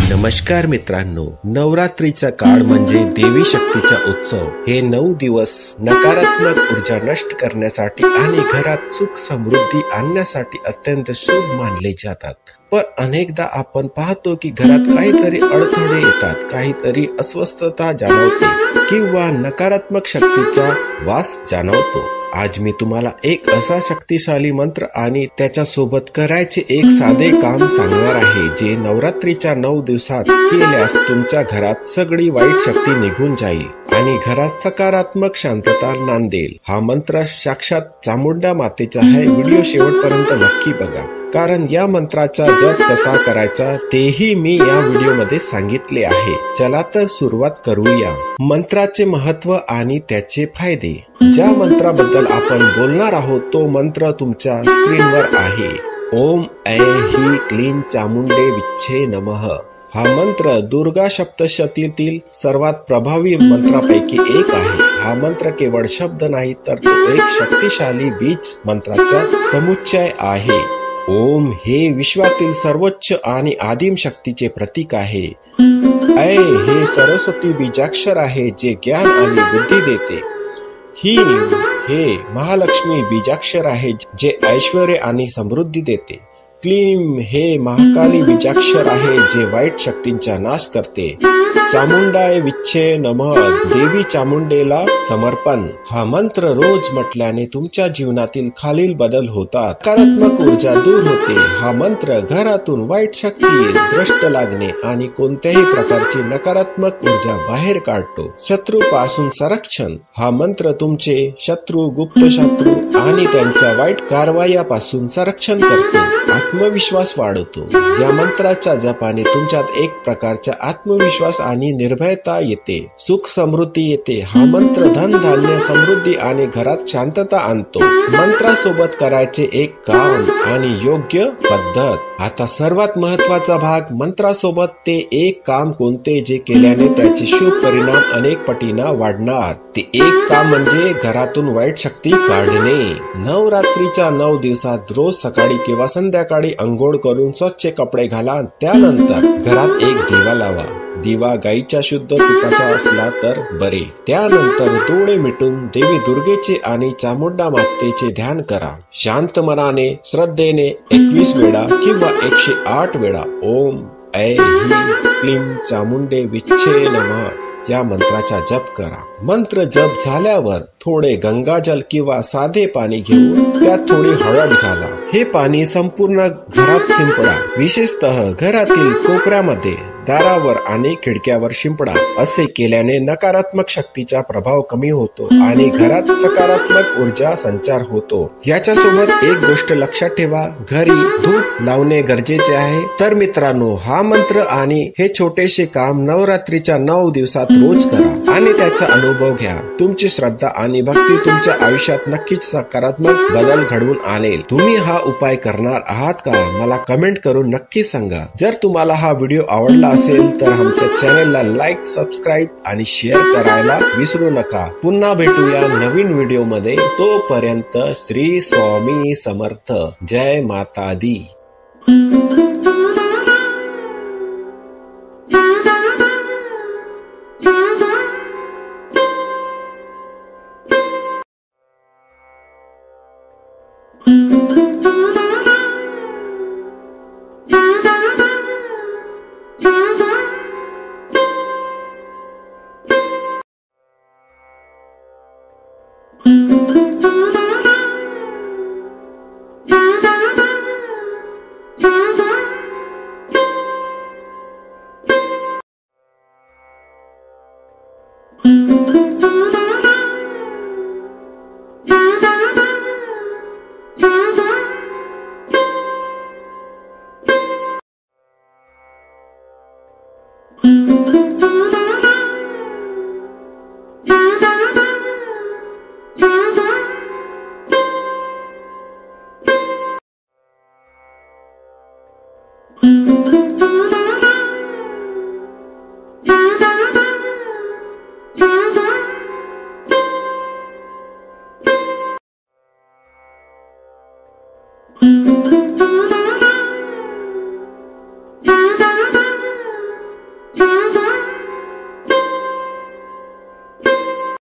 नमस्कार मित्रांनो, नवरात्रीचा काळ म्हणजे देवी शक्तीचा उत्सव। हे 9 दिवस नकारात्मक ऊर्जा नष्ट करण्यासाठी आणि घरात सुख समृद्धी आणण्यासाठी अत्यंत शुभ मानले जातात। पण अनेकदा आपण पाहतो की घरात काहीतरी अडथळे येतात, काहीतरी अस्वस्थता जाणवते किंवा नकारात्मक शक्तीचा वास जाणवतो। आज मी तुम्हाला एक असा शक्तिशाली मंत्र आणि त्याच्या सोबत करायचे एक साधे काम सांगणार आहे, जे नवरात्रीच्या 9 दिवसात केल्यास तुमच्या घरात सगळी वाईट शक्ती निघून जाईल आणि घरात सकारात्मक शांतता नांदेल। हा मंत्र साक्षात चामुंडा मातेचा आहे। व्हिडिओ शेवटपर्यंत नक्की बघा, कारण या मंत्राचा जप कसा करायचा तेही मी या व्हिडिओमध्ये सांगितले आहे। चला तर सुरुवात करूया। मंत्राचे महत्व आणि त्याचे फायदे। ज्या मंत्राबद्दल आपण बोलणार आहोत तो मंत्र तुमच्या स्क्रीनवर आहे। ओम ऐ ही क्लीं चामुंडे विच्छे नमः। हा मंत्र दुर्गा सप्तशतीतील सर्वात प्रभावी मंत्रापैकी एक आहे। हा मंत्र केवळ शब्द नाही, तर तो एक शक्तिशाली बीज मंत्राचा समुच्चय आहे। ओम हे विश्वातील सर्वोच्च आणि आदिम शक्तीचे प्रतीक आहे। ऐ हे सरस्वती बीजाक्षर आहे, जे ज्ञान आणि बुद्धी देते। ही हे महालक्ष्मी बीजाक्षर आहे, जे ऐश्वर्य आणि समृद्धी देते। क्लीं हे महाकाली बीजाक्षर आहे, जे वाईट शक्तींचा नाश करते। चामुंडाय विच्छे नमः, देवी चामुंडेला समर्पण। हा मंत्र रोज म्हटल्याने तुमच्या जीवनातील खालील बदल होतात। सकारात्मक ऊर्जा दूर होते। हा मंत्र घरातून वाईट शक्ती, दृष्ट लागणे आणि कोणत्याही प्रकारची नकारात्मक ऊर्जा बाहेर काढतो। शत्रूपासून संरक्षण। हा मंत्र तुमचे शत्रू, गुप्त शत्रू आणि त्यांच्या वाईट कारवायापासून संरक्षण करतो। आत्मविश्वास वाढवतो। या मंत्राच्या जपाने तुमच्यात एक प्रकारचा आत्मविश्वास आणि निर्भयता येते। सुख समृद्धी येते। हा मंत्र धन, धान्य, समृद्धी आणि घरात शांतता आणतो। मंत्रासोबत करायचे एक काम आणि योग्य पद्धत। आता सर्वात महत्वाचा भाग, मंत्रासोबत ते एक काम कोणते जे केल्याने त्याचे शुभ परिणाम अनेक पटीने वाढणार। ते एक काम म्हणजे घरातून वाईट शक्ती काढणे। नवरात्रीच्या 9 दिवसात रोज सकाळी किंवा संध्याकाळी अंघोळ करून स्वच्छ कपडे घाला। त्यानंतर घरात एक दिवा लावा। दिवा गाईच्या शुद्ध तुपाचा असला तर बरे। त्यानंतर डोळे मिटून देवी दुर्गेचे आणि चामुंडा मातेचे ध्यान करा। शांत मनाने, श्रद्धेने 21 वेळा किंवा 108 वेळा ओम ऐ ही क्लीं चामुंडे विच्छे नमः या मंत्राचा जप करा। मंत्र जप झाल्यावर थोडे गंगाजल किंवा साधे पाणी घेऊन त्यात थोडी हळद घाला। हे पाणी संपूर्ण घरात शिंपडा, विशेषतः घरातील कोपऱ्यामध्ये, दारावर आणि खिडक्यावर शिंपडा। असे केल्याने नकारात्मक शक्तीचा प्रभाव कमी होतो आणि घरात सकारात्मक ऊर्जा संचार होतो। याच्यासोबत एक गोष्ट लक्षात ठेवा, घरी धूप लावणे गरजेचे आहे। तर मित्रांनो, हा मंत्र आणि हे छोटेसे काम नवरात्रीच्या 9 दिवसात रोज करा आणि त्याचा अनुभव घ्या। तुमची श्रद्धा आणि भक्ती तुमच्या आयुष्यात नक्कीच सकारात्मक बदल घडवून आणेल। तुम्ही हा उपाय करणार आहात का? मला कमेंट करून नक्की सांगा। जर तुम्हाला हा व्हिडिओ आवडला असेल तर आमच्या चॅनलला लाईक, सबस्क्राईब आणि शेअर करायला विसरू नका। पुन्हा भेटूया नवीन व्हिडिओमध्ये। तोपर्यंत श्री स्वामी समर्थ। जय माता दी।